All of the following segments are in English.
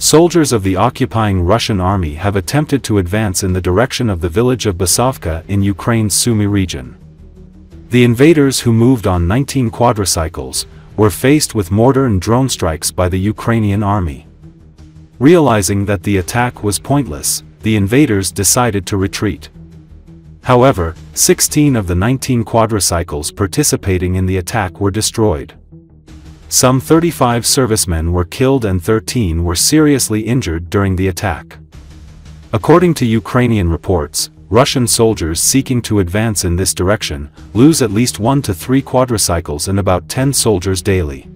soldiers of the occupying Russian army have attempted to advance in the direction of the village of Basovka in Ukraine's Sumy region. The invaders, who moved on 19 quadricycles, were faced with mortar and drone strikes by the Ukrainian army. Realizing that the attack was pointless, the invaders decided to retreat. However, 16 of the 19 quadricycles participating in the attack were destroyed. Some 35 servicemen were killed and 13 were seriously injured during the attack. According to Ukrainian reports, Russian soldiers seeking to advance in this direction lose at least 1 to 3 quadricycles and about 10 soldiers daily.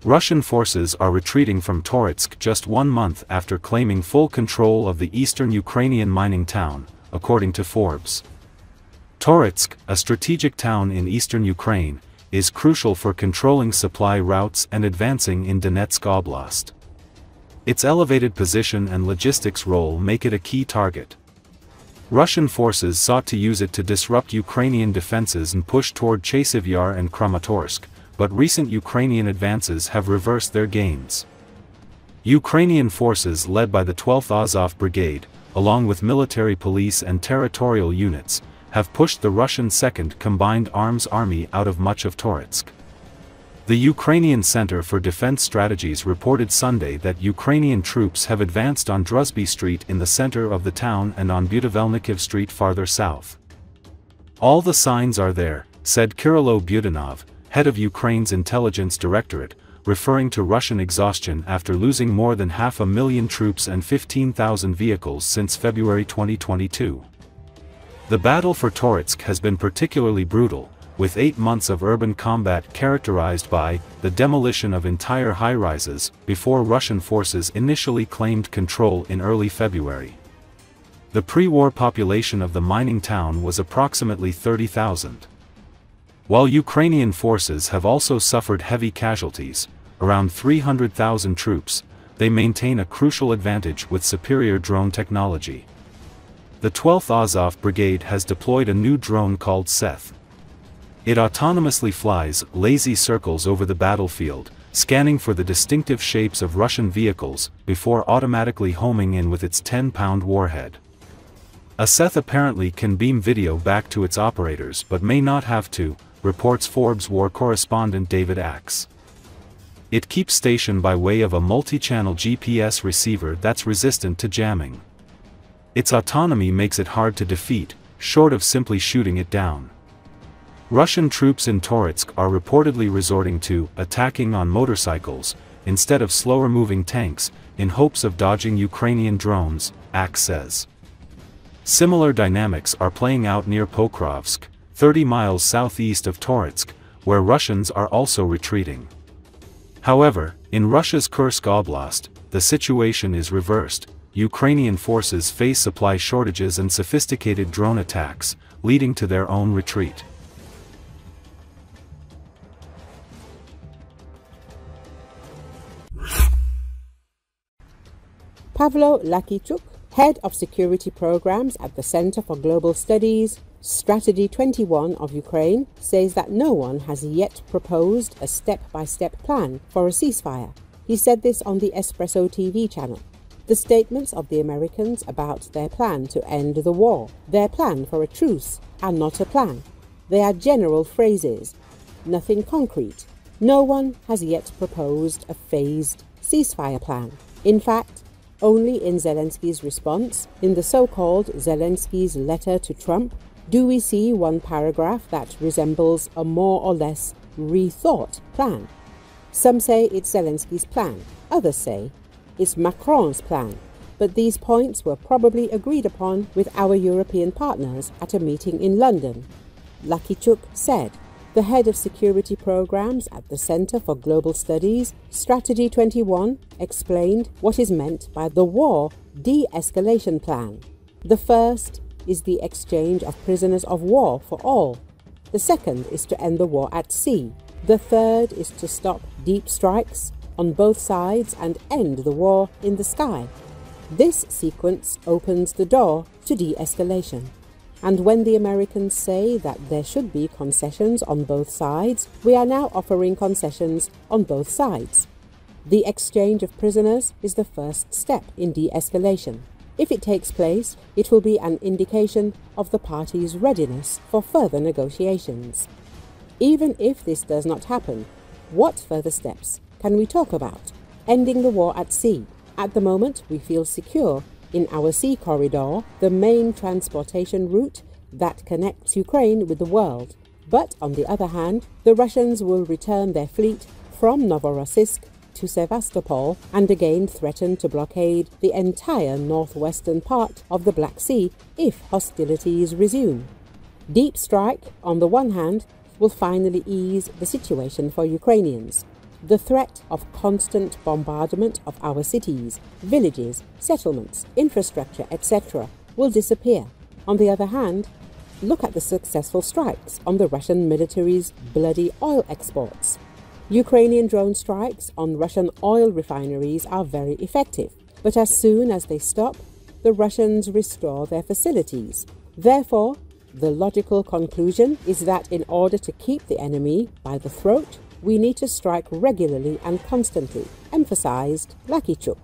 Russian forces are retreating from Toretsk just 1 month after claiming full control of the eastern Ukrainian mining town, according to Forbes. Toretsk, a strategic town in eastern Ukraine, is crucial for controlling supply routes and advancing in Donetsk Oblast. Its elevated position and logistics role make it a key target. Russian forces sought to use it to disrupt Ukrainian defenses and push toward Chasiv Yar and Kramatorsk, but recent Ukrainian advances have reversed their gains. Ukrainian forces led by the 12th Azov Brigade, along with military police and territorial units, have pushed the Russian 2nd Combined Arms Army out of much of Toretsk. The Ukrainian Center for Defense Strategies reported Sunday that Ukrainian troops have advanced on Druzhby Street in the center of the town and on Budivelnikiv Street farther south. "All the signs are there," said Kirilo Budanov, head of Ukraine's intelligence directorate, referring to Russian exhaustion after losing more than 500,000 troops and 15,000 vehicles since February 2022. The battle for Toretsk has been particularly brutal, with 8 months of urban combat characterized by the demolition of entire high-rises before Russian forces initially claimed control in early February. The pre-war population of the mining town was approximately 30,000. While Ukrainian forces have also suffered heavy casualties, around 300,000 troops, they maintain a crucial advantage with superior drone technology. The 12th Azov Brigade has deployed a new drone called Seth. It autonomously flies lazy circles over the battlefield, scanning for the distinctive shapes of Russian vehicles before automatically homing in with its 10-pound warhead. A Seth apparently can beam video back to its operators but may not have to, reports Forbes war correspondent David Axe. It keeps station by way of a multi-channel GPS receiver that's resistant to jamming. Its autonomy makes it hard to defeat, short of simply shooting it down. Russian troops in Toretsk are reportedly resorting to attacking on motorcycles, instead of slower-moving tanks, in hopes of dodging Ukrainian drones, Axe says. Similar dynamics are playing out near Pokrovsk, 30 miles southeast of Toretsk, where Russians are also retreating. However, in Russia's Kursk Oblast, the situation is reversed. Ukrainian forces face supply shortages and sophisticated drone attacks, leading to their own retreat. Pavlo Lakichuk, head of security programs at the Center for Global Studies, Strategy 21 of Ukraine, says that no one has yet proposed a step-by-step plan for a ceasefire. He said this on the Espresso TV channel. The statements of the Americans about their plan to end the war, their plan for a truce, are not a plan. They are general phrases, nothing concrete. No one has yet proposed a phased ceasefire plan. In fact, only in Zelenski's response, in the so-called Zelenski's letter to Trump, do we see one paragraph that resembles a more or less rethought plan. Some say it's Zelenski's plan, others say it's Macron's plan, but these points were probably agreed upon with our European partners at a meeting in London. Lakichuk said. The head of security programs at the Center for Global Studies, Strategy 21, explained what is meant by the war de-escalation plan. The first is the exchange of prisoners of war for all. The second is to end the war at sea. The third is to stop deep strikes on both sides and end the war in the sky. This sequence opens the door to de-escalation. And when the Americans say that there should be concessions on both sides, we are now offering concessions on both sides. The exchange of prisoners is the first step in de-escalation. If it takes place, it will be an indication of the parties' readiness for further negotiations. Even if this does not happen, what further steps can we talk about? Ending the war at sea. At the moment, we feel secure in our sea corridor, the main transportation route that connects Ukraine with the world. But on the other hand, the Russians will return their fleet from Novorossiysk to Sevastopol and again threaten to blockade the entire northwestern part of the Black Sea if hostilities resume. Deep strike, on the one hand, will finally ease the situation for Ukrainians. The threat of constant bombardment of our cities, villages, settlements, infrastructure, etc. will disappear. On the other hand, look at the successful strikes on the Russian military's bloody oil exports. Ukrainian drone strikes on Russian oil refineries are very effective, but as soon as they stop, the Russians restore their facilities. Therefore, the logical conclusion is that in order to keep the enemy by the throat, we need to strike regularly and constantly, emphasized Lakichuk.